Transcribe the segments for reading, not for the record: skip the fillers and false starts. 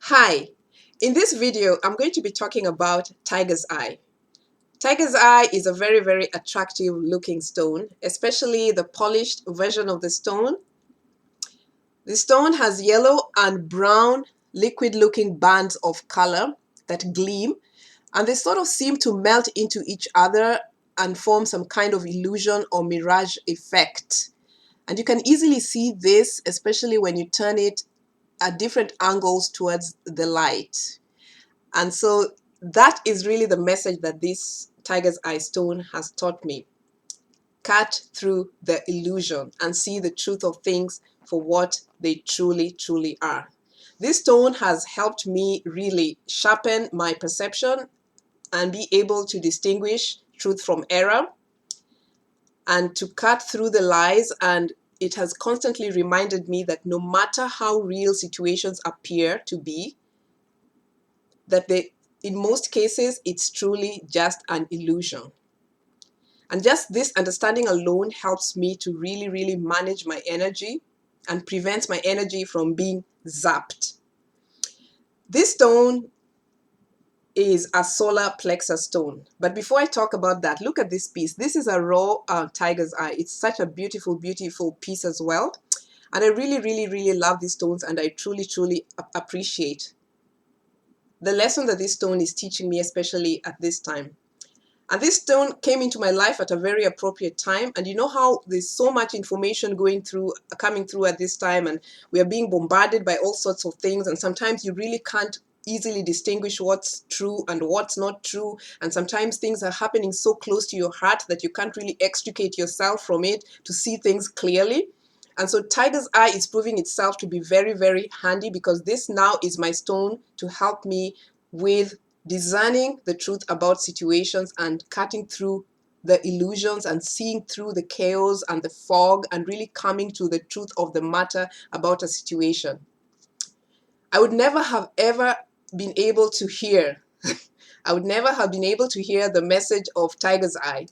Hi, in this video, I'm going to be talking about tiger's eye. Tiger's eye is a very, very attractive looking stone, especially the polished version of the stone. The stone has yellow and brown liquid looking bands of color that gleam, and they sort of seem to melt into each other and form some kind of illusion or mirage effect. And you can easily see this, especially when you turn it at different angles towards the light. And so that is really the message that this tiger's eye stone has taught me. Cut through the illusion and see the truth of things for what they truly, truly are. This stone has helped me really sharpen my perception and be able to distinguish truth from error and to cut through the lies. And it has constantly reminded me that no matter how real situations appear to be, that in most cases, it's truly just an illusion. And just this understanding alone helps me to really, really manage my energy and prevents my energy from being zapped. This stone is a solar plexus stone. But before I talk about that, look at this piece. This is a raw tiger's eye. It's such a beautiful, beautiful piece as well. And I really, really, really love these stones, and I truly, truly appreciate the lesson that this stone is teaching me, especially at this time. And this stone came into my life at a very appropriate time. And you know how there's so much information coming through at this time, and we are being bombarded by all sorts of things. And sometimes you really can't easily distinguish what's true and what's not true. And sometimes things are happening so close to your heart that you can't really extricate yourself from it to see things clearly. And so tiger's eye is proving itself to be very, very handy, because this now is my stone to help me with discerning the truth about situations and cutting through the illusions and seeing through the chaos and the fog and really coming to the truth of the matter about a situation. I would never have ever been able to hear I would never have been able to hear the message of tiger's eye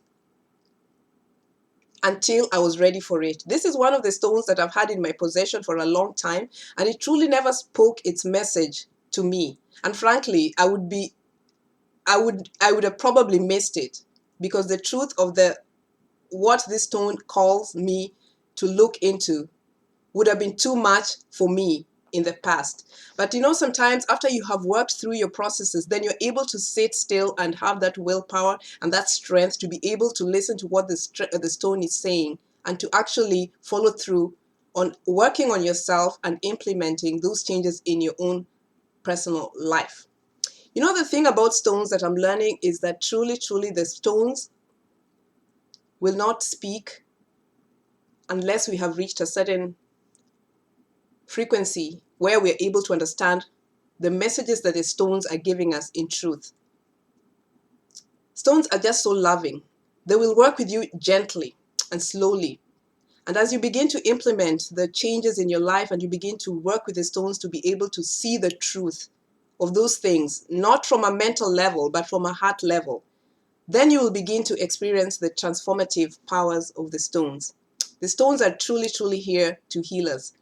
until I was ready for it. This is one of the stones that I've had in my possession for a long time, and it truly never spoke its message to me. And frankly, I would have probably missed it, because the truth of what this stone calls me to look into would have been too much for me in the past. But you know, sometimes after you have worked through your processes, then you're able to sit still and have that willpower and that strength to be able to listen to what the stone is saying, and to actually follow through on working on yourself and implementing those changes in your own personal life. You know, the thing about stones that I'm learning is that truly, truly the stones will not speak unless we have reached a certain frequency where we're able to understand the messages that the stones are giving us in truth. Stones are just so loving. They will work with you gently and slowly. And as you begin to implement the changes in your life and you begin to work with the stones to be able to see the truth of those things, not from a mental level, but from a heart level, then you will begin to experience the transformative powers of the stones. The stones are truly, truly here to heal us.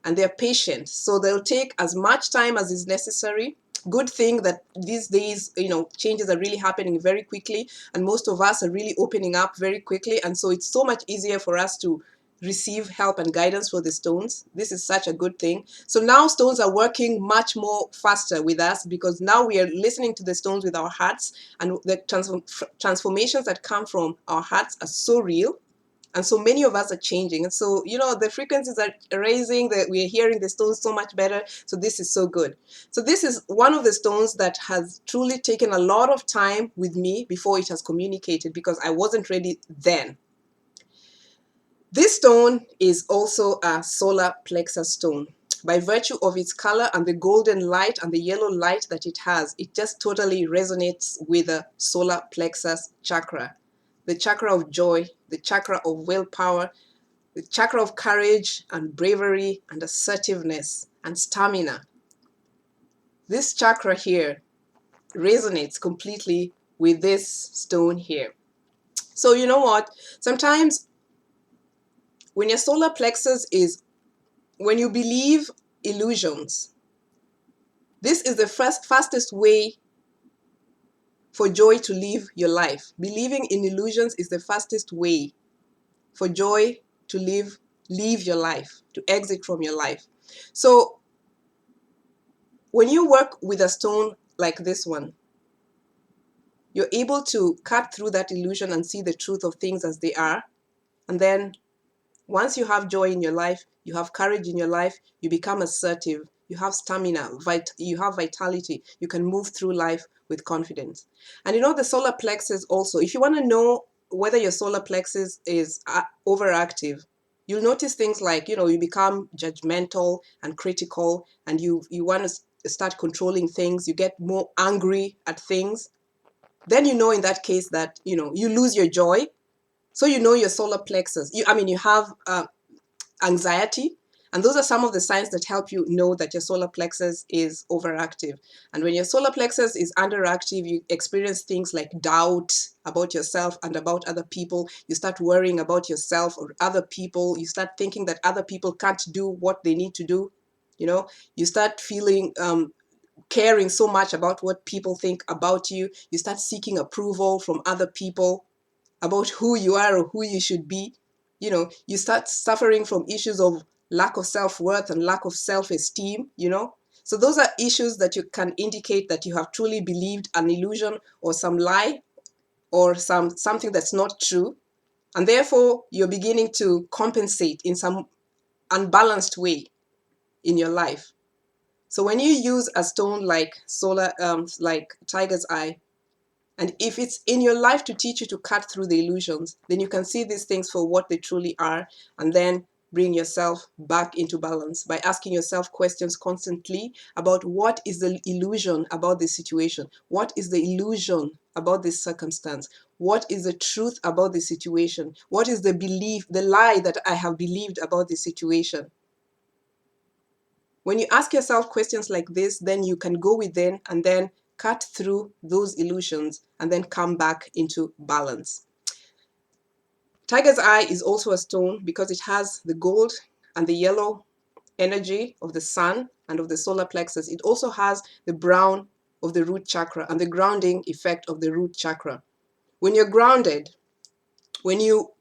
And they're patient, so they'll take as much time as is necessary. Good thing that these days, you know, changes are really happening very quickly, and most of us are really opening up very quickly, and so it's so much easier for us to receive help and guidance for the stones. This is such a good thing. So now stones are working much more faster with us, because now we are listening to the stones with our hearts, and the transformations that come from our hearts are so real. And so many of us are changing. And so, you know, the frequencies are raising, that we're hearing the stones so much better. So this is so good. So this is one of the stones that has truly taken a lot of time with me before it has communicated, because I wasn't ready then. This stone is also a solar plexus stone. By virtue of its color and the golden light and the yellow light that it has, it just totally resonates with the solar plexus chakra. The chakra of joy, the chakra of willpower, the chakra of courage and bravery and assertiveness and stamina. This chakra here resonates completely with this stone here. So you know what? Sometimes when your solar plexus when you believe illusions, This is the fastest way for joy to live your life. Believing in illusions is the fastest way for joy to leave your life, to exit from your life. So when you work with a stone like this one, you're able to cut through that illusion and see the truth of things as they are. And then once you have joy in your life, you have courage in your life, you become assertive, you have stamina, you have vitality, you can move through life with confidence. And you know, the solar plexus also, if you want to know whether your solar plexus is overactive, you'll notice things like, you know, you become judgmental and critical, and you want to start controlling things, you get more angry at things. Then you know in that case that, you know, you lose your joy. So you know your solar plexus. You have anxiety, and those are some of the signs that help you know that your solar plexus is overactive. And when your solar plexus is underactive, you experience things like doubt about yourself and about other people. You start worrying about yourself or other people. You start thinking that other people can't do what they need to do. You know, you start feeling caring so much about what people think about you. You start seeking approval from other people about who you are or who you should be. You know, you start suffering from issues of lack of self-worth and lack of self-esteem, you know. So those are issues that you can indicate that you have truly believed an illusion or some lie or something that's not true. And therefore, you're beginning to compensate in some unbalanced way in your life. So when you use a stone like like tiger's eye, and if it's in your life to teach you to cut through the illusions, then you can see these things for what they truly are, and then bring yourself back into balance by asking yourself questions constantly about what is the illusion about this situation? What is the illusion about this circumstance? What is the truth about this situation? What is the belief, the lie that I have believed about this situation? When you ask yourself questions like this, then you can go within and then cut through those illusions and then come back into balance. Tiger's eye is also a stone because it has the gold and the yellow energy of the sun and of the solar plexus. It also has the brown of the root chakra and the grounding effect of the root chakra. When you're grounded, when you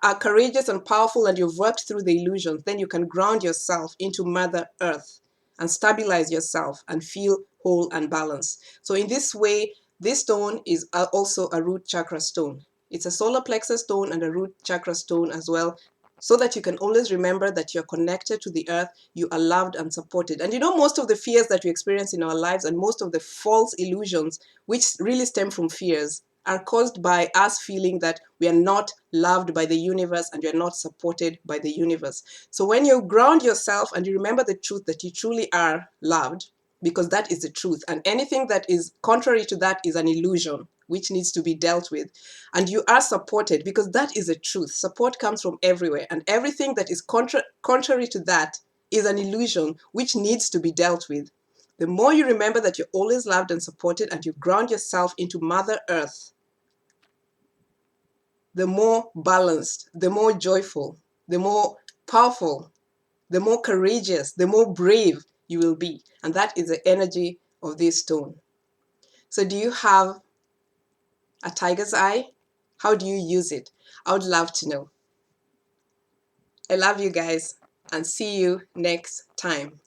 are courageous and powerful and you've worked through the illusions, then you can ground yourself into Mother Earth and stabilize yourself and feel whole and balanced. So in this way, this stone is also a root chakra stone. It's a solar plexus stone and a root chakra stone as well, so that you can always remember that you're connected to the earth, you are loved and supported. And you know, most of the fears that we experience in our lives and most of the false illusions, which really stem from fears, are caused by us feeling that we are not loved by the universe and you're not supported by the universe. So when you ground yourself and you remember the truth that you truly are loved, because that is the truth, and anything that is contrary to that is an illusion which needs to be dealt with, and you are supported because that is the truth. Support comes from everywhere, and everything that is contrary to that is an illusion which needs to be dealt with. The more you remember that you're always loved and supported and you ground yourself into Mother Earth, the more balanced, the more joyful, the more powerful, the more courageous, the more brave you will be. And that is the energy of this stone. So do you have a tiger's eye? How do you use it? I would love to know. I love you guys and see you next time.